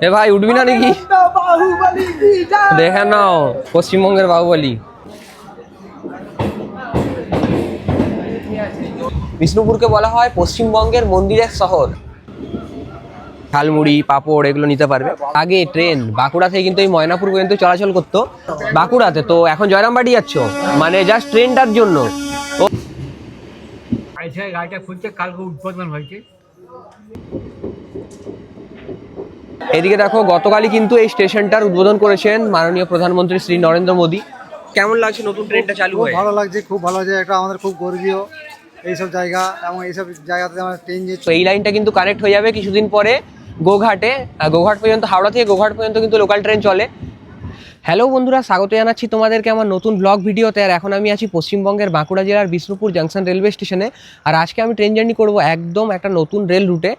এ ভাই উঠবি না নাকি? দেখে নাও পশ্চিমবঙ্গের বাহুবলী। বিষ্ণুপুরকে বলা হয় পশ্চিমবঙ্গের মন্দিরের শহর। ঝালমুড়ি পাঁপড় এগুলো নিতে পারবে। আগে ট্রেন বাঁকুড়া থেকে কিন্তু এই ময়নাপুর পর্যন্ত চলাচল করতো বাঁকুড়াতে, তো এখন জয়রামবাটি যাচ্ছ মানে জাস্ট ট্রেনটার জন্য। গাড়িটা খুলছে, কালকে উদ্বোধন হয়েছে। এদিকে দেখো গতকালই কিন্তু এই স্টেশনটার উদ্বোধন করেছেন মাননীয় প্রধানমন্ত্রী শ্রী নরেন্দ্র মোদী। কেমন লাগছে নতুন ট্রেনটা চালু হয়ে? ভালো লাগছে, খুব ভালো লাগছে। এটা আমাদের খুব গর্বীয় এইসব জায়গা, এবং এইসব জায়গাতে আমার ট্রেন যে তো এই লাইনটা কিন্তু কানেক্ট হয়ে যাবে কিছুদিন পরে গোঘাটে। গোঘাট পর্যন্ত, হাওড়া থেকে গোঘাট পর্যন্ত কিন্তু লোকাল ট্রেন চলে। হ্যালো বন্ধুরা, স্বাগত জানাচ্ছি তোমাদেরকে আমার নতুন ব্লগ ভিডিওতে। আর এখন আমি আছি পশ্চিমবঙ্গের বাঁকুড়া জেলার বিষ্ণুপুর জাংশন রেলওয়ে স্টেশনে। আর আজকে আমি ট্রেন জার্নি করব একদম একটা নতুন রেল রুটে।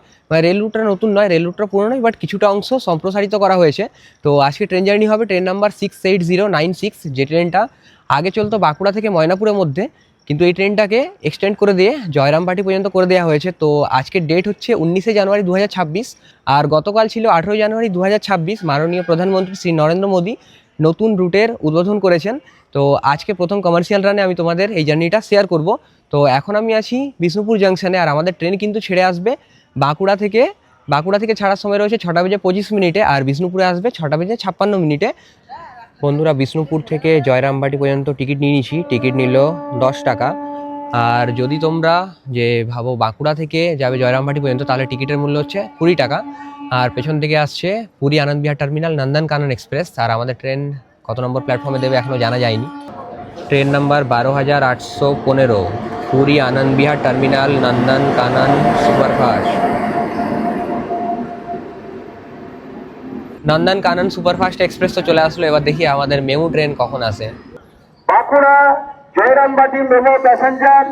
রেল রুটটা নতুন নয়, রেল রুটটা পুরো নয়, বাট কিছুটা অংশ সম্প্রসারিত করা হয়েছে। তো আজকে ট্রেন জার্নি হবে ট্রেন নাম্বার 68096, যে ট্রেনটা আগে চলতো বাঁকুড়া থেকে ময়নাপুরের মধ্যে, কিন্তু এই ট্রেনটাকে এক্সটেন্ড করে দিয়ে জয়রামবাটি পর্যন্ত করে দেওয়া হয়েছে। তো আজকের ডেট হচ্ছে 19শে জানুয়ারি 2026, আর গতকাল ছিল 18ই জানুয়ারি 2026। মাননীয় প্রধানমন্ত্রী শ্রী নরেন্দ্র মোদী নতুন রুটের উদ্বোধন করেছেন। তো আজকে প্রথম কমার্শিয়াল রানে আমি তোমাদের এই জার্নিটা শেয়ার করব। তো এখন আমি আছি বিষ্ণুপুর জাংশনে, আর আমাদের ট্রেন কিন্তু ছেড়ে আসবে বাঁকুড়া থেকে। বাঁকুড়া থেকে ছাড়ার সময় রয়েছে 6টা বেজে 25 মিনিটে, আর বিষ্ণুপুরে আসবে 6টা বেজে 56 মিনিটে। বন্ধুরা, বিষ্ণুপুর থেকে জয়রামবাটি পর্যন্ত টিকিট নিয়ে নিয়েছি, টিকিট নিল 10 টাকা। আর যদি তোমরা যে ভাবো বাঁকুড়া থেকে যাবে জয়রামবাটি পর্যন্ত, তাহলে টিকিটের মূল্য হচ্ছে 20 টাকা। আর পেছন থেকে আসছে পুরী আনন্দ বিহার টার্মিনাল নন্দনকানন এক্সপ্রেস। আর আমাদের ট্রেন কত নম্বর প্ল্যাটফর্মে দেবে এখনও জানা যায়নি। Train number 12,815, Puri Anand Vihar terminal Nandankanan superfast. Nandankanan superfast express তো চলে আসলো, এবার দেখি আমাদের মেমু ট্রেন কখন আসে। বাঁকুড়া জয়রামবাটি মেমো প্যাসেঞ্জার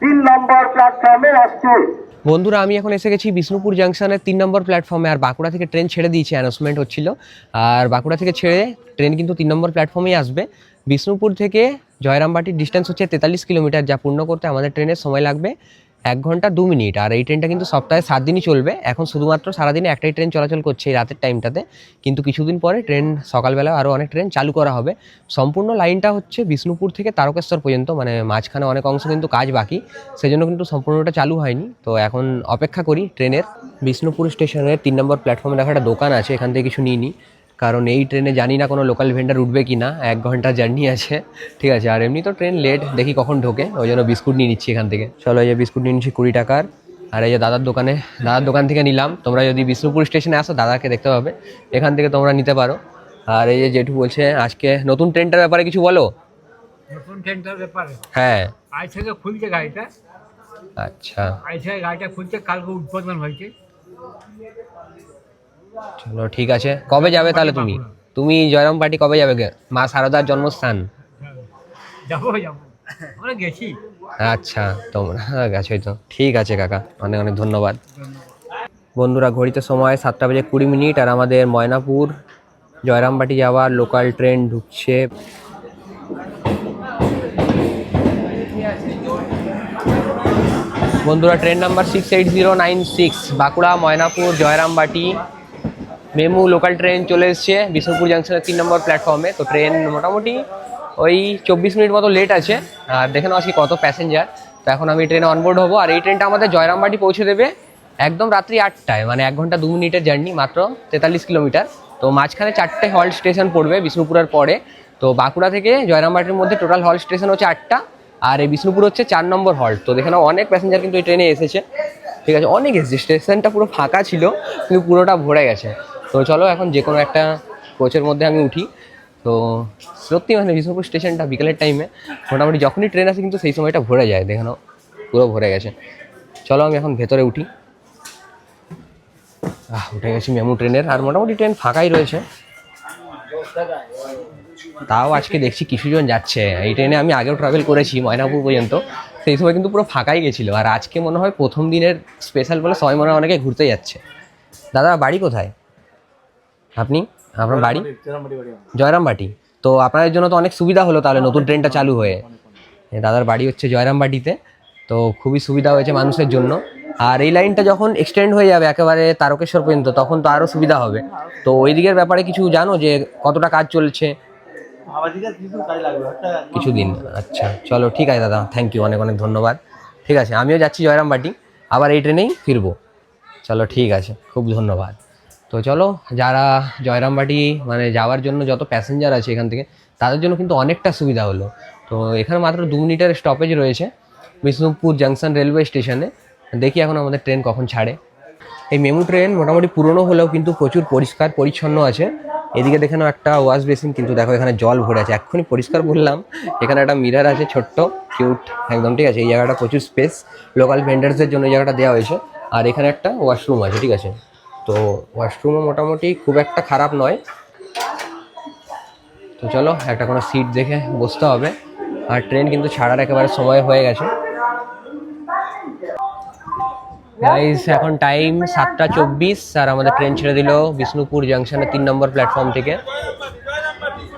3 নম্বর প্ল্যাটফর্মে আসছে। বন্ধুরা, আমি এখন এসে গেছি বিষ্ণুপুর জাংশনের 3 নম্বর প্ল্যাটফর্মে। আর বাঁকুড়া থেকে ট্রেন ছেড়ে দিয়েছে, অ্যানাউন্সমেন্ট হচ্ছিল। আর বাঁকুড়া থেকে ছেড়ে ট্রেন কিন্তু 3 নম্বর প্ল্যাটফর্মেই আসবে। বিষ্ণুপুর থেকে জয়রামবাটির ডিস্টেন্স হচ্ছে 43 কিলোমিটার, যা পূর্ণ করতে আমাদের ট্রেনের সময় লাগবে 1 ঘন্টা 2 মিনিট। আর এই ট্রেনটা কিন্তু সপ্তাহে 7 দিনই চলবে। এখন শুধুমাত্র সারাদিনে একটাই ট্রেন চলাচল করছে এই রাতের টাইমটাতে, কিন্তু কিছুদিন পরে ট্রেন সকালবেলা আরও অনেক ট্রেন চালু করা হবে। সম্পূর্ণ লাইনটা হচ্ছে বিষ্ণুপুর থেকে তারকেশ্বর পর্যন্ত, মানে মাঝখানে অনেক অংশ কিন্তু কাজ বাকি, সেজন্য কিন্তু সম্পূর্ণটা চালু হয়নি। তো এখন অপেক্ষা করি ট্রেনের। বিষ্ণুপুর স্টেশনের 3 নম্বর প্ল্যাটফর্মে দেখা একটা দোকান আছে, এখান থেকে কিছু নিই, কারণ এই ট্রেনে জানি না কোনো লোকাল ভেন্ডার উঠবে কি না। 1 ঘন্টা জার্নি আছে, ঠিক আছে। আর এমনি তো ট্রেন লেট, দেখি কখন ঢোকে, ওই জন্য বিস্কুট নিয়ে নিচ্ছি এখান থেকে। চলো, এই যে বিস্কুট নিয়ে নিচ্ছি 20 টাকার। আর এই যে দাদার দোকান থেকে নিলাম। তোমরা যদি বিষ্ণুপুর স্টেশনে আসো, দাদাকে দেখতে পাবে, এখান থেকে তোমরা নিতে পারো। আর এই যে জেঠু বলছে আজকে নতুন ট্রেনটার ব্যাপারে কিছু বলো। নতুন ট্রেনটার ব্যাপারে হ্যাঁ, আজ থেকে খুলছে গাড়িটা। আচ্ছা আজ থেকে গাড়িটা খুলছে, কালকে উদ্বোধন হয়েছে। চলো ঠিক আছে। কবে যাবে তাহলে তুমি? তুমি জয়রামবাটি কবে যাবে? মা শারদার জন্মস্থান। যাবো যাবো, আমরা গেছি। আচ্ছা, তোমরা গেছোই তো, ঠিক আছে কাকা, অনেক অনেক ধন্যবাদ। বন্ধুরা, ঘড়িতে সময় 7টা বেজে 20 মিনিট, আর আমাদের ময়নাপুর জয়রামবাটি যাওয়ার লোকাল ট্রেন ঢুকছে। বন্ধুরা, train number 68096, Bankura Moynapur Jayrambati MEMU local train চলে এসছে বিষ্ণুপুর জাংশনের 3 নম্বর প্ল্যাটফর্মে। তো ট্রেন মোটামুটি ওই 24 মিনিট মতো লেট আছে। আর দেখে নাও আজকে কত প্যাসেঞ্জার। তো এখন আমি ট্রেনে অনবোর্ড হবো, আর এই ট্রেনটা আমাদের জয়রামবাটি পৌঁছে দেবে একদম রাত্রি 8টায়, মানে 1 ঘন্টা 2 মিনিটের জার্নি, মাত্র 43 কিলোমিটার। তো মাঝখানে 4টে হল্ট স্টেশন পড়বে বিষ্ণুপুরের পরে। তো বাঁকুড়া থেকে জয়রামবাটির মধ্যে টোটাল হল্ট স্টেশন হচ্ছে 8টা, আর এই বিষ্ণুপুর হচ্ছে 4 নম্বর হল্ট। তো দেখে নাও অনেক প্যাসেঞ্জার কিন্তু এই ট্রেনে এসেছে, ঠিক আছে, অনেক এসেছে। স্টেশনটা পুরো ফাঁকা ছিল, কিন্তু পুরোটা ভরে গেছে। তো চলো এখন যে কোনো একটা কোচের মধ্যে আমি উঠি। তো সত্যি মানে বিষ্ণুপুর স্টেশনটা বিকেলের টাইমে মোটামুটি যখনই ট্রেন আসে কিন্তু সেই সময়টা ভরে যায়, দেখে নাও পুরো ভরে গেছে। চলো আমি এখন ভেতরে উঠি। উঠে গেছি মেমু ট্রেনের, আর মোটামুটি ট্রেন ফাঁকাই রয়েছে। তাও আজকে দেখছি কিছুজন যাচ্ছে এই ট্রেনে। আমি আগেও ট্রাভেল করেছি ময়নাপুর পর্যন্ত, সেই সময় কিন্তু পুরো ফাঁকাই গেছিলো। আর আজকে মনে হয় প্রথম দিনের স্পেশাল বলে সবাই মনে হয় অনেকে ঘুরতে যাচ্ছে। দাদা বাড়ি কোথায় আপনি? আপনার বাড়ি জয়রামবাটি। তো আপনাদের জন্য তো অনেক সুবিধা হলো তাহলে নতুন ট্রেনটা চালু হয়ে। দাদার বাড়ি হচ্ছে জয়রামবাটিতে, তো খুবই সুবিধা হয়েছে মানুষের জন্য। আর এই লাইনটা যখন এক্সটেন্ড হয়ে যাবে একেবারে তারকেশ্বর পর্যন্ত তখন তো আরও সুবিধা হবে। তো ওই দিকের ব্যাপারে কিছু জানো যে কতটা কাজ চলছে? কিছুদিন, আচ্ছা চলো ঠিক আছে দাদা, থ্যাংক ইউ, অনেক অনেক ধন্যবাদ। ঠিক আছে, আমিও যাচ্ছি জয়রামবাটি, আবার এই ট্রেনেই ফিরবো। চলো ঠিক আছে, খুব ধন্যবাদ। তো চলো, যারা জয়রামবাটি মানে যাওয়ার জন্য যত প্যাসেঞ্জার আছে এখান থেকে, তাদের জন্য কিন্তু অনেকটা সুবিধা হলো। তো এখানে মাত্র 2 মিনিটের স্টপেজ রয়েছে বিষ্ণুপুর জাংশন রেলওয়ে স্টেশনে। দেখি এখন আমাদের ট্রেন কখন ছাড়ে। এই মেমু ট্রেন মোটামুটি পুরনো হলেও কিন্তু প্রচুর পরিষ্কার পরিচ্ছন্ন আছে। এদিকে দেখে নাও একটা ওয়াশ বেসিন, কিন্তু দেখো এখানে জল ভরে আছে, এক্ষুনি পরিষ্কার বললাম। এখানে একটা মিরর আছে ছোট্ট, কিউট একদম, ঠিক আছে। এই জায়গাটা প্রচুর স্পেস, লোকাল ভেন্ডার্সদের জন্য এই জায়গাটা দেওয়া হয়েছে। আর এখানে একটা ওয়াশরুম আছে, ঠিক আছে। তো ওয়াশরুমও মোটামুটি খুব একটা খারাপ নয়। তো চলো, একটা কোনো সিট দেখে বসতে হবে। আর ট্রেন কিন্তু ছাড়ার একেবারে সময় হয়ে গেছে। গাইস, এখন টাইম 7:24 আর আমাদের ট্রেন ছেড়ে দিল বিষ্ণুপুর জাংশনের 3 নম্বর প্ল্যাটফর্ম থেকে।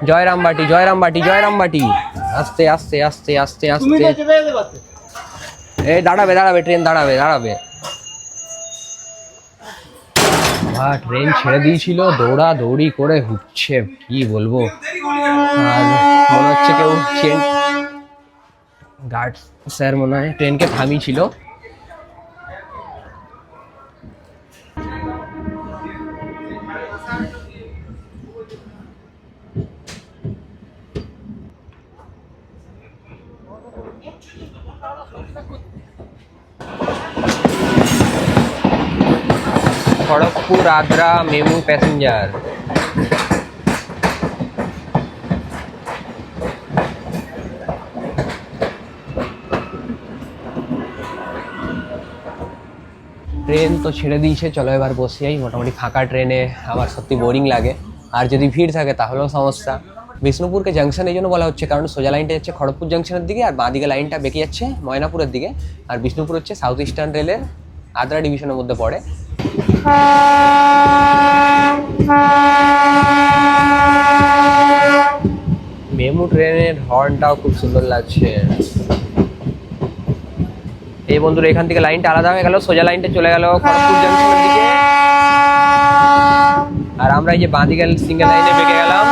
জয়রামবাটি, জয়রামবাটি, জয়রামবাটি। আস্তে আস্তে আস্তে আস্তে আস্তে, এই দাঁড়াবে দাঁড়াবে, ট্রেন দাঁড়াবে দাঁড়াবে। ট্রেন ছেড়ে দিয়েছিল, দৌড়া দৌড়ি করে হুচ্ছে, কি বলবো। আর মনে হচ্ছে কেউ গার্ড স্যার মনে হয় ট্রেনকে থামিয়েছিল। Kharagpur Adra MEMU passenger. Train তো ছেড়ে দিয়েছে, চলো এবার বসে যাই। মোটামুটি ফাঁকা ট্রেনে আমার সত্যি বোরিং লাগে, আর যদি ভিড় থাকে তাহলেও সমস্যা। বিষ্ণুপুরকে জাংশন এই জন্য বলা হচ্ছে কারণ সোজা লাইনটা যাচ্ছে খড়গপুর জাংশনের দিকে, আর বাঁ দিকে লাইনটা বেঁকে যাচ্ছে ময়নাপুরের দিকে। আর বিষ্ণুপুর হচ্ছে সাউথ ইস্টার্ন রেলের আদ্রা ডিভিশনের মধ্যে পড়ে। মেমু ট্রেনের হর্নটাও খুব সুন্দর লাগছে। এই বন্ধুরা, এখান থেকে লাইনটা আলাদা হয়ে গেল, সোজা লাইনটা চলে গেল খড়গপুর জাংশনের দিকে। আর আমরা এই যে বাঁ দিকে সিঙ্গেল লাইনে বেঁকে গেলাম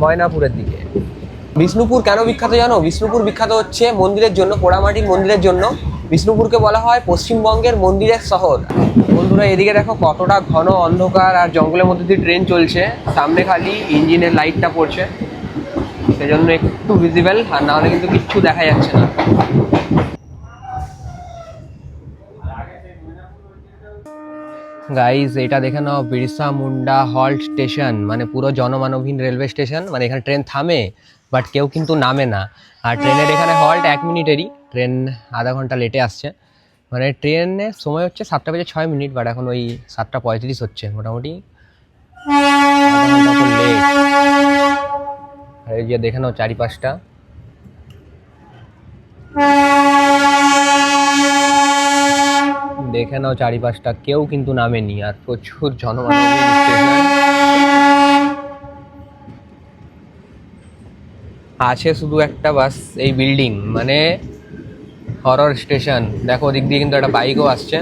ময়নাপুরের দিকে। বিষ্ণুপুর কেন বিখ্যাত জানো? বিষ্ণুপুর বিখ্যাত হচ্ছে মন্দিরের জন্য, পোড়ামাটির মন্দিরের জন্য। বিষ্ণুপুরকে বলা হয় পশ্চিমবঙ্গের মন্দিরের শহর। বন্ধুরা, এদিকে দেখো কতটা ঘন অন্ধকার আর জঙ্গলের মধ্যে দিয়ে ট্রেন চলছে, সামনে খালি ইঞ্জিনের লাইটটা পড়ছে, সেজন্য একটু ভিজিবল, আর না হলে কিন্তু কিচ্ছু দেখা যাচ্ছে না। গাইজ, এটা দেখে নাও বিরসা মুন্ডা হল্ট স্টেশন, মানে পুরো জনমানবহীন রেলওয়ে স্টেশন। মানে এখানে ট্রেন থামে বাট কেউ কিন্তু নামে না। আর ট্রেনের এখানে হল্ট 1 মিনিটেরই, ট্রেন আধা ঘন্টা লেটে আসছে। মানে ট্রেনের সময় হচ্ছে 7:06, বাট এখন ওই 7:35 হচ্ছে, মোটামুটি লেট। আর এই যে দেখে নাও চারিপাশটা, দেখে নাও চারিপাশটা, কেউ কিন্তু নামেনি, আর প্রচুর জনমানবহীন স্টেশন। আছে শুধু একটা বাস এই বিল্ডিং, মানে হরর স্টেশন। দেখো ওদিক দিয়ে কিন্তু একটা বাইকও আসছে।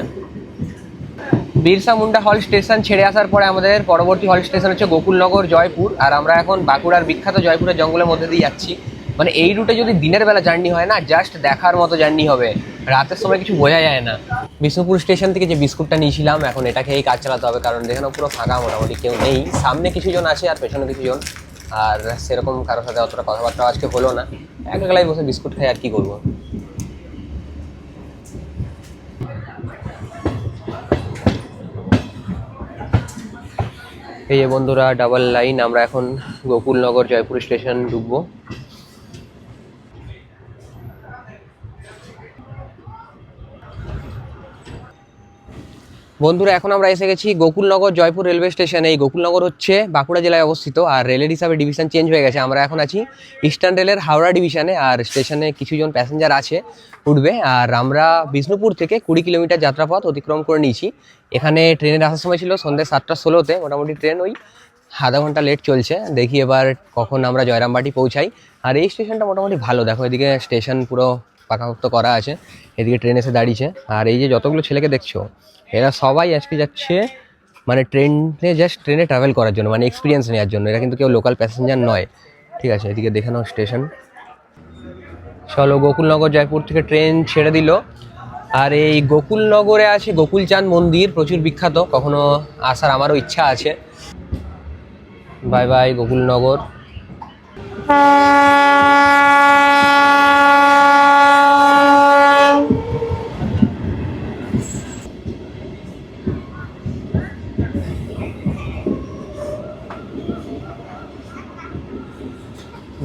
বিরসা মুন্ডা হল স্টেশন ছেড়ে আসার পরে আমাদের পরবর্তী হল স্টেশন হচ্ছে গোকুলনগর জয়পুর। আর আমরা এখন বাঁকুড়ার বিখ্যাত জয়পুরের জঙ্গলের মধ্যে দিয়ে যাচ্ছি। মানে এই রুটে যদি দিনের বেলা জার্নি হয় না, জাস্ট দেখার মতো জার্নি হবে, রাতের সময় কিছু বোঝা যায় না। বিষ্ণুপুর স্টেশন থেকে যে বিস্কুটটা নিয়েছিলাম, এখন এটা খেয়েই কাজ চালাতে হবে, কারণ দেখেন পুরো ফাঁকা, মোটামুটি কেউ নেই। সামনে কিছুজন আছে আর পেছনে কিছুজন, আর সেরকম কারোর সাথে অতটা কথাবার্তা আজকে হলো না। একলাই বসে বিস্কুট খাই, আর কি করবো। এই যে বন্ধুরা, ডাবল লাইন, আমরা এখন গোকুলনগর জয়পুর স্টেশন ঢুকবো। বন্ধুরা, এখন আমরা এসে গেছি গোকুলনগর জয়পুর রেলওয়ে স্টেশনে। এই গোকুলনগর হচ্ছে বাঁকুড়া জেলায় অবস্থিত, আর রেলের হিসাবে ডিভিশন চেঞ্জ হয়ে গেছে। আমরা এখন আছি ইস্টার্ন রেলের হাওড়া ডিভিশনে, আর স্টেশনে কিছুজন প্যাসেঞ্জার আছে, উঠবে। আর আমরা বিষ্ণুপুর থেকে 20 কিলোমিটার যাত্রাপথ অতিক্রম করে নিয়েছি। এখানে ট্রেনের আসার সময় ছিল সন্ধ্যে 7:16, মোটামুটি ট্রেন ওই আধা ঘন্টা লেট চলছে। দেখি এবার কখন আমরা জয়রামবাটি পৌঁছাই। আর এই স্টেশনটা মোটামুটি ভালো, দেখো এদিকে স্টেশন পুরো পাকাপোক্ত করা আছে। এদিকে ট্রেন এসে দাঁড়িয়েছে, আর এই যে যতগুলো ছেলেকে দেখছো এরা সবাই আজকে যাচ্ছে মানে ট্রেনে ট্রাভেল করার জন্য, মানে এক্সপিরিয়েন্স নেওয়ার জন্য। এরা কিন্তু কেউ লোকাল প্যাসেঞ্জার নয়, ঠিক আছে। এদিকে দেখে নাও স্টেশন। চলো, গোকুলনগর জয়পুর থেকে ট্রেন ছেড়ে দিল। আর এই গোকুলনগরে আছে গোকুলচাঁদ মন্দির, প্রচুর বিখ্যাত, কখনো আসার আমারও ইচ্ছা আছে। Bye bye Gokulnagar.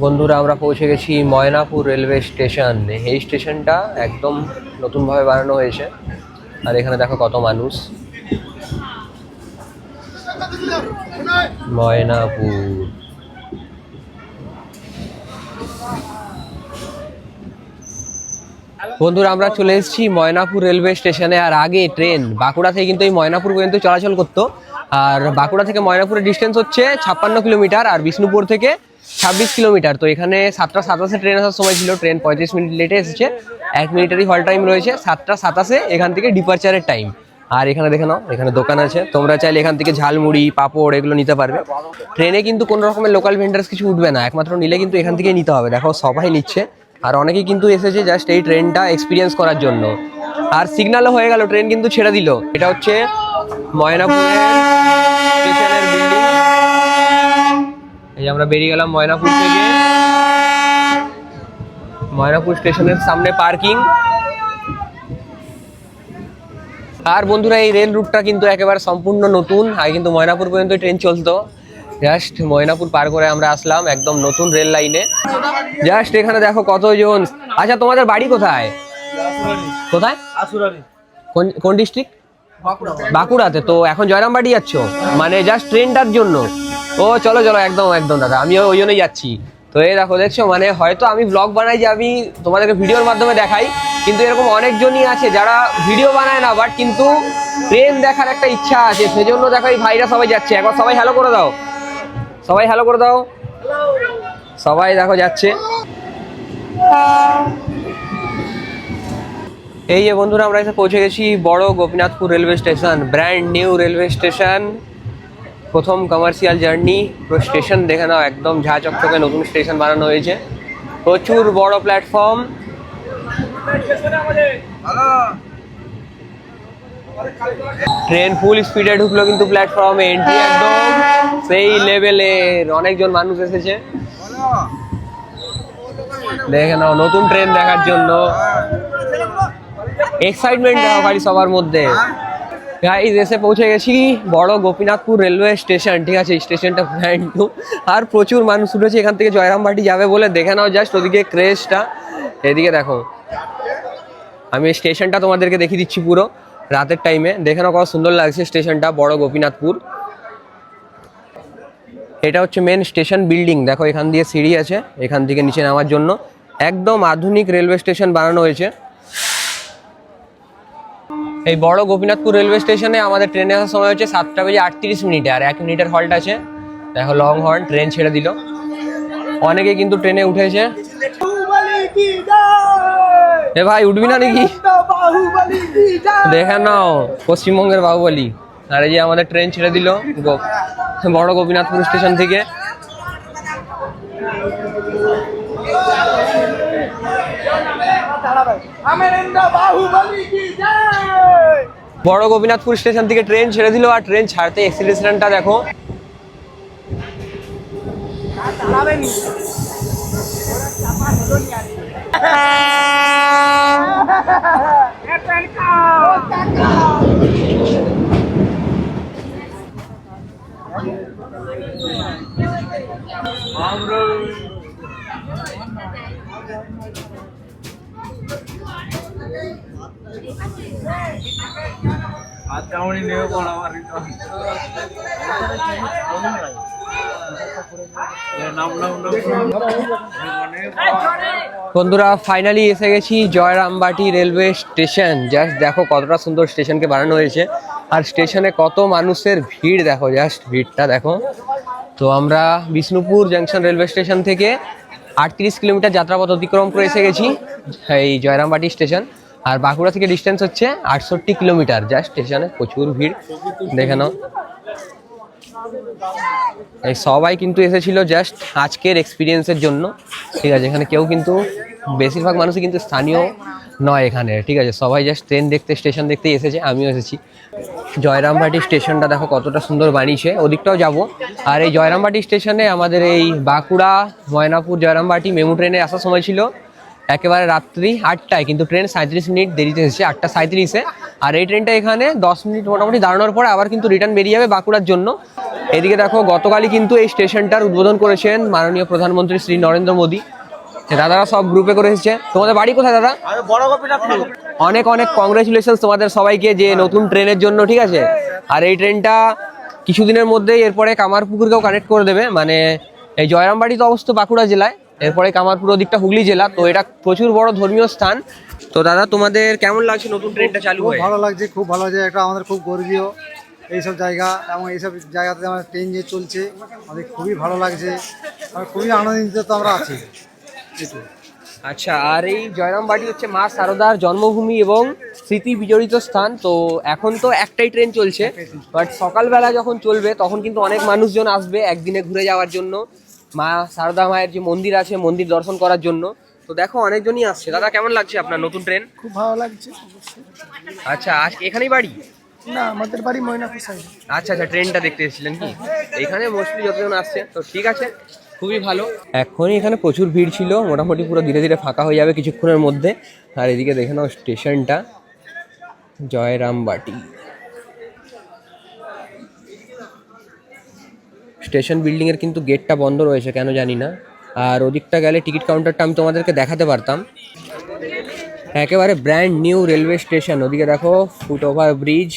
বন্ধুরা, আমরা পৌঁছে গেছি ময়নাপুর রেলওয়ে স্টেশন। এই স্টেশনটা একদম নতুনভাবে বানানো হয়েছে, আর এখানে দেখো কত মানুষ। ময়নাপুর। বন্ধুরা, আমরা চলে এসেছি ময়নাপুর রেলওয়ে স্টেশনে। আর আগে ট্রেন বাঁকুড়া থেকে কিন্তু এই ময়নাপুর পর্যন্ত চলাচল করতো। আর বাঁকুড়া থেকে ময়নাপুরের ডিস্টেন্স হচ্ছে 56 কিলোমিটার, আর বিষ্ণুপুর থেকে 26 কিলোমিটার। তো এখানে 7:27 ট্রেন আসার সময় ছিল, ট্রেন 35 মিনিট লেটে এসেছে। 1 মিনিটেরই হল টাইম রয়েছে। 7:27 এখান থেকে ডিপারচারের টাইম। আর এখানে দেখে নাও, এখানে দোকান আছে, তোমরা চাইলে এখান থেকে ঝালমুড়ি, পাঁপড় এগুলো নিতে পারবে। ট্রেনে কিন্তু কোনো রকমের লোকাল ভেন্ডার্স কিছু উঠবে না, একমাত্র নিলে কিন্তু এখান থেকে নিতে হবে। দেখো সবাই নিচ্ছে, আর অনেকেই কিন্তু এসেছে জাস্ট এই ট্রেনটা এক্সপিরিয়েন্স করার জন্য। আর সিগন্যালও হয়ে গেল, ট্রেন কিন্তু ছেড়ে দিল। এটা হচ্ছে ময়নাপুরের স্টেশনের বিল্ডিং। এই যে আমরা বেরিয়ে গেলাম ময়নাপুর থেকে। ময়নাপুর স্টেশনের সামনে পার্কিং। আর বন্ধুরা, এই রেল রুটটা কিন্তু একেবারে সম্পূর্ণ নতুন। আগে কিন্তু ময়নাপুর পর্যন্ত ট্রেন চলতো, জাস্ট ময়নাপুর পার করে আমরা আসলাম একদম নতুন রেল লাইনে। জাস্ট এখানে দেখো কতজন। আচ্ছা, তোমাদের বাড়ি কোথায়? কোথায়? কোন ডিস্ট্রিক্ট? বাঁকুড়াতে। তো এখন জয়রামবাটি যাচ্ছ, মানে জাস্ট ট্রেনটার জন্য? ও চলো চলো, একদম একদম দাদা, আমিও ওই জন্যই যাচ্ছি। তো এই দেখো, দেখছো, মানে হয়তো আমি ব্লগ বানাই যে আমি তোমাদেরকে ভিডিওর মাধ্যমে দেখাই, কিন্তু এরকম অনেকজনই আছে যারা ভিডিও বানায় না, বাট কিন্তু ট্রেন দেখার একটা ইচ্ছা আছে, সেজন্য দেখো এই ভাইরা সবাই যাচ্ছে। একবার সবাই হ্যালো করে দাও, সবাই হ্যালো করে দাও। সবাই দেখো যাচ্ছে। এই যে বন্ধুরা, আমরা এসে পৌঁছে গেছি বড় Gopinathpur railway station, brand new railway station. প্রথম কমার্শিয়াল জার্নি। পুরো স্টেশন দেখে নাও, একদম ঝা চকচকে নতুন স্টেশন বানানো হয়েছে। প্রচুর বড় প্ল্যাটফর্ম। ট্রেন ফুল স্পিডে ঢুকলো, কিন্তু প্ল্যাটফর্মে এন্ট্রি একদম সেই লেভেলের। অনেকজন মানুষ এসেছে, দেখে নাও নতুন ট্রেন দেখার জন্য। এক্সাইটমেন্ট দেখো খালি সবার মধ্যে। গাইস, এসে পৌঁছে গেছি বড় গোপীনাথপুর রেলওয়ে স্টেশন, ঠিক আছে। স্টেশনটা ব্র্যান্ড নিউ, আর প্রচুর মানুষ উঠেছে এখান থেকে জয়রামবাটি যাবে বলে। দেখে নাও জাস্ট ওদিকে ক্রেজটা, এদিকে দেখো। আমি স্টেশনটা তোমাদেরকে দেখিয়ে দিচ্ছি পুরো রাতের টাইমে। দেখে নাও কত সুন্দর লাগছে স্টেশনটা, বড় গোপীনাথপুর। এটা হচ্ছে মেন স্টেশন বিল্ডিং। দেখো এখান দিয়ে সিঁড়ি আছে, এখান থেকে নিচে নামার জন্য। একদম আধুনিক রেলওয়ে স্টেশন বানানো হয়েছে। এই বড় গোপীনাথপুর রেলওয়ে স্টেশনে আমাদের ট্রেনে আসার সময় হচ্ছে 7:38, আর 1 মিনিটের হল্ট আছে। দেখো লং হর্ন, ট্রেন ছেড়ে দিল। অনেকে কিন্তু ট্রেনে উঠেছে। এ ভাই, উঠবি না নাকি? দেখে নাও, পশ্চিমবঙ্গের বাহুবলী। আর এই যে আমাদের ট্রেন ছেড়ে দিল বড় গোপীনাথপুর স্টেশন থেকে। বড় গোপীনাথপুর স্টেশন থেকে ট্রেন ছেড়ে দিল, আর ট্রেন ছাড়তে এক্সিলেশনটা দেখো। বন্ধুরা, ফাইনালি এসে গেছি জয়রামবাটি রেলওয়ে স্টেশন। জাস্ট দেখো কতটা সুন্দর স্টেশনকে বানানো হয়েছে, আর স্টেশনে কত মানুষের ভিড় দেখো, জাস্ট ভিড়টা দেখো। তো আমরা বিষ্ণুপুর জাংশন রেলওয়ে স্টেশন থেকে 38 কিলোমিটার যাত্রাপথ অতিক্রম করে এসে গেছি এই জয়রামবাটি স্টেশন। আর বাঁকুড়া থেকে ডিস্টেন্স হচ্ছে 68 কিলোমিটার। যা স্টেশনে প্রচুর ভিড় দেখে নাও। এই সবাই কিন্তু এসেছিল জাস্ট আজকের এক্সপিরিয়েন্সের জন্য, ঠিক আছে। এখানে কেউ কিন্তু বেশিরভাগ মানুষই কিন্তু স্থানীয় নয় এখানে, ঠিক আছে। সবাই জাস্ট ট্রেন দেখতে, স্টেশন দেখতেই এসেছে, আমিও এসেছি। জয়রামবাটি স্টেশনটা দেখো কতটা সুন্দর বানিয়েছে, ওদিকটাও যাব। আর এই জয়রামবাটি স্টেশনে আমাদের এই বাঁকুড়া ময়নাপুর জয়রামবাটি মেমু ট্রেনে আসার সময় ছিল একেবারে রাত্রি 8টায়, কিন্তু ট্রেন 37 মিনিট দেরিতে এসেছে, 8:37-এ। আর এই ট্রেনটা এখানে 10 মিনিট মোটামুটি দাঁড়ানোর পরে আবার কিন্তু রিটার্ন বেরিয়ে যাবে বাঁকুড়ার জন্য। এদিকে দেখো গতকালই কিন্তু এই স্টেশনটার উদ্বোধন করেছেন মাননীয় প্রধানমন্ত্রী শ্রী নরেন্দ্র মোদী। দাদারা সব গ্রুপে করে এসেছে। তোমাদের বাড়ি কোথায় দাদা? অনেক অনেক কংগ্রেচুলেশন তোমাদের সবাইকে যে নতুন ট্রেনের জন্য, ঠিক আছে। আর এই ট্রেনটা কিছুদিনের মধ্যেই এরপরে কামারপুকুরকেও কানেক্ট করে দেবে। মানে এই জয়রামবাটি তো অবস্থিত বাঁকুড়া জেলায়, এরপরে কামারপুর ওদিকটা হুগলি জেলা, তো এটা প্রচুর বড় ধর্মীয় স্থান। তো দাদা তোমাদের কেমন লাগছে নতুন ট্রেনটা চালু খুব হয়ে? ভালো লাগছে, খুব ভালো লাগছে। একটা আমাদের খুব গর্বীয় এইসব জায়গা, এবং এইসব জায়গাতে আমার ট্রেন যে চলছে আমাদের খুবই ভালো লাগছে, আর খুবই আনন্দিত তো আমরা আছি। আচ্ছা, আর এই জয়রামবাটি হচ্ছে মা শারদার জন্মভূমি এবং স্মৃতি বিজড়িত স্থান। তো এখন তো একটাই ট্রেন চলছে, বাট সকালবেলা যখন চলবে তখন কিন্তু অনেক মানুষজন আসবে একদিনে ঘুরে যাওয়ার জন্য, মা শারদা মায়ের যে মন্দির আছে মন্দির দর্শন করার জন্য। তো দেখো অনেকজনই আসছে। দাদা কেমন লাগছে আপনার নতুন ট্রেন? খুব ভালো লাগছে। আচ্ছা, আজ এখানেই বাড়ি? না, আমাদের বাড়ি ময়নাপুর সাইড। আচ্ছা আচ্ছা, ট্রেনটা দেখতে এসেছিলেন কি? এখানে মোস্টলি যতজন আসছে, তো ঠিক আছে, খুবই ভালো। এখনই এখানে প্রচুর ভিড় ছিল, মোটামুটি পুরো ধীরে ধীরে ফাঁকা হয়ে যাবে কিছুক্ষণের মধ্যে। আর এদিকে দেখে নাও স্টেশনটা জয়রামবাটি স্টেশন বিল্ডিংয়ের কিন্তু গেটটা বন্ধ রয়েছে, কেন জানি না। আর ওদিকটা গেলে টিকিট কাউন্টারটা আমি তোমাদেরকে দেখাতে পারতাম। একেবারে ব্র্যান্ড নিউ রেলওয়ে স্টেশন। ওদিকে দেখো ফুট ওভার ব্রিজ।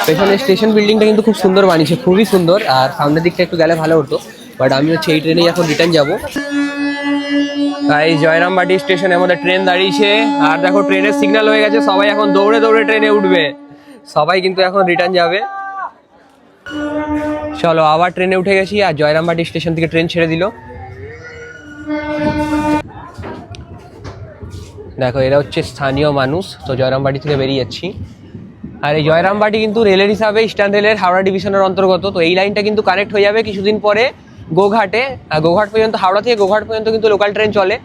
পেছনের স্টেশন বিল্ডিংটা কিন্তু খুব সুন্দর বানিয়েছে, খুবই সুন্দর। আর সামনের দিকটা একটু গেলে ভালো হতো, বাট আমি হচ্ছে এই ট্রেনেই এখন রিটার্ন যাবো। তাই জয়রামবাটি স্টেশনে আমাদের ট্রেন দাঁড়িয়েছে। আর দেখো ট্রেনের সিগন্যাল হয়ে গেছে, সবাই এখন দৌড়ে দৌড়ে ট্রেনে উঠবে। সবাই কিন্তু এখন রিটার্ন যাবে। চলো, আবার ট্রেনে উঠে গেছি, আর জয়রামবাটি স্টেশন থেকে ট্রেন ছেড়ে দিল। দেখো এরা হচ্ছে স্থানীয় মানুষ। তো জয়রামবাটি থেকে বেরিয়ে যাচ্ছি। আর এই জয়রামবাটি কিন্তু রেলের হিসাবে ইস্টার্ন রেলের হাওড়া ডিভিশনের অন্তর্গত। তো এই লাইনটা কিন্তু কানেক্ট হয়ে যাবে কিছুদিন পরে গোঘাটে। গোঘাট পর্যন্ত, হাওড়া থেকে গোঘাট পর্যন্ত কিন্তু লোকাল ট্রেন চলে।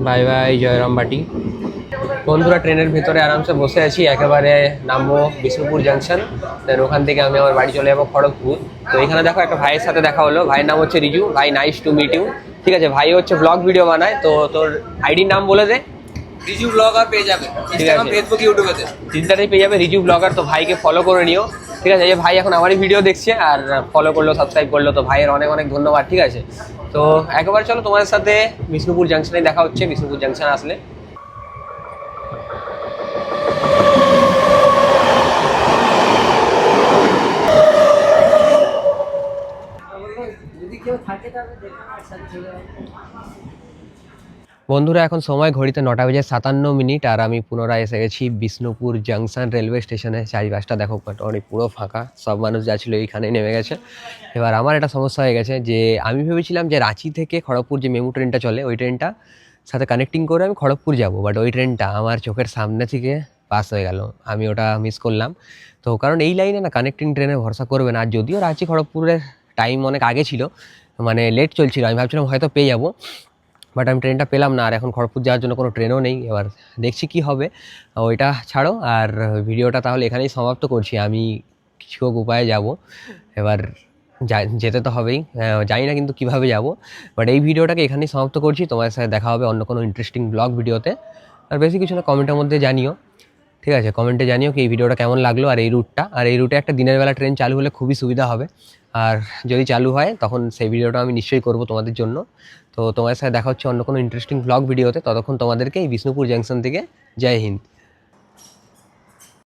Bye bye Jayrambati. বন্ধুরা ট্রেনের ভেতরে আরামসে বসে আছি, একেবারে নামবো বিষ্ণুপুর জাংশন, দেন ওখান থেকে আমি আমার বাড়ি চলে যাবো খড়গপুর। তো এখানে দেখো একটা ভাইয়ের সাথে দেখা হলো, ভাইয়ের নাম হচ্ছে রিজু। ভাই নাইস টু মিট ইউ। ঠিক আছে, ভাই হচ্ছে ব্লগ ভিডিও বানায়। তো তোর আইডির নাম বলে দে। রিজু ব্লগার পেয়ে যাবে, ইনস্টাগ্রাম, ফেসবুক, ইউটিউবেতে তিনটাতেই পেয়ে যাবে রিজু ব্লগার। তো ভাইকে ফলো করে নিও, ঠিক আছে। এই যে ভাই এখন আমারই ভিডিও দেখছে আর ফলো করলো, সাবস্ক্রাইব করলো, তো ভাইয়ের অনেক অনেক ধন্যবাদ, ঠিক আছে। তো একবার চলো তোমাদের সাথে বিষ্ণুপুর জাংশনে দেখা হচ্ছে, বিষ্ণুপুর জাংশন আসলে। বন্ধুরা এখন সময় ঘড়িতে 9:57, আর আমি পুনরায় এসে গেছি বিষ্ণুপুর জাংশন রেলওয়ে স্টেশনে। চারিপাশটা দেখো মোটামুটি পুরো ফাঁকা, সব মানুষ যা ছিল এইখানেই নেমে গেছে। এবার আমার একটা সমস্যা হয়ে গেছে যে আমি ভেবেছিলাম যে রাঁচি থেকে খড়গপুর যে মেমু ট্রেনটা চলে ওই ট্রেনটা সাথে কানেক্টিং করে আমি খড়গপুর যাব, বাট ওই ট্রেনটা আমার চোখের সামনে থেকে পাস হয়ে গেল, আমি ওটা মিস করলাম। তো কারণ এই লাইনে না কানেক্টিং ট্রেনে ভরসা করবে না। আর যদিও রাঁচি খড়গপুরের টাইম অনেক আগে ছিল, মানে লেট চলছিল, আমি ভাবছিলাম হয়তো পেয়ে যাবো, বাট আমি ট্রেনটা পেলাম না। আর এখন খড়গপুর যাওয়ার জন্য কোনো ট্রেনও নেই। এবার দেখছি কি হবে। ওইটা ছাড়ো, আর ভিডিওটা তাহলে এখানেই সমাপ্ত করছি। আমি কিছু উপায়ে যাব, এবার যেতে তো হবেই, জানি না কিন্তু কীভাবে যাব, বাট এই ভিডিওটাকে এখানেই সমাপ্ত করছি। তোমার সাথে দেখা হবে অন্য কোনো ইন্টারেস্টিং ব্লগ ভিডিওতে। আর বেশি কিছু না, কমেন্টের মধ্যে জানিও, ঠিক আছে। কমেন্টে জানিও কি এই ভিডিওটা কেমন লাগলো, আর এই রুটটা, আর এই রুটে একটা দিনের বেলা ট্রেন চালু হলে খুবই সুবিধা হবে। আর যদি চালু হয় তখন সেই ভিডিওটা আমি নিশ্চয়ই করব তোমাদের জন্য। তো তোমার সাথে দেখা হচ্ছে অন্য কোনো ইন্টারেস্টিং ব্লগ ভিডিওতে। ততক্ষণ তোমাদেরকে এই বিষ্ণুপুর জাংশন থেকে জয় হিন্দ।